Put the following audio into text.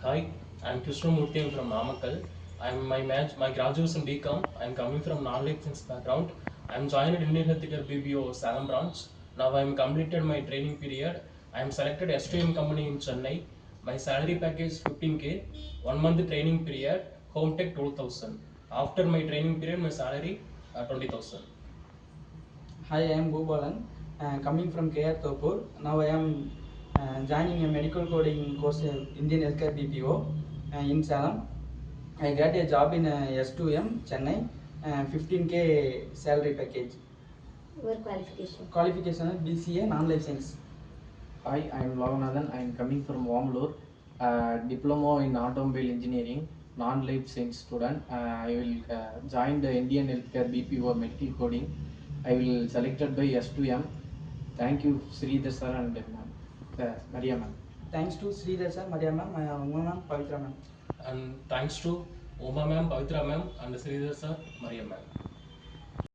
Hi, I'm Krishnamurthy. I'm from Namakkal. My graduation BCom. I'm coming from non-life science background. I'm joined Indian Healthcare BPO Salem branch. Now I'm completed my training period. I'm selected STM company in Chennai. My salary package 15K. 1 month training period. Home tech 12,000. After my training period, my salary 20,000. Hi, I am Bhubalan, coming from KR Topur. Now I am joining a medical coding course in Indian Healthcare BPO in Salem. I got a job in S2M Chennai, 15K salary package. Your qualification. Qualification is BCA non-life science. Hi, I am Loganathan. I am coming from Wamlur. Diploma in Automobile Engineering, non-life science student. I will join the Indian Healthcare BPO Medical Coding. I will selected by S2M. Thank you, Sridhar sir and ma'am, Maria ma'am. Thanks to Sridhar sir, Maria ma'am, Uma ma'am, Pavitra ma'am. And thanks to Oma ma'am, Pavitra ma'am, and Sridhar sir, Maria ma'am.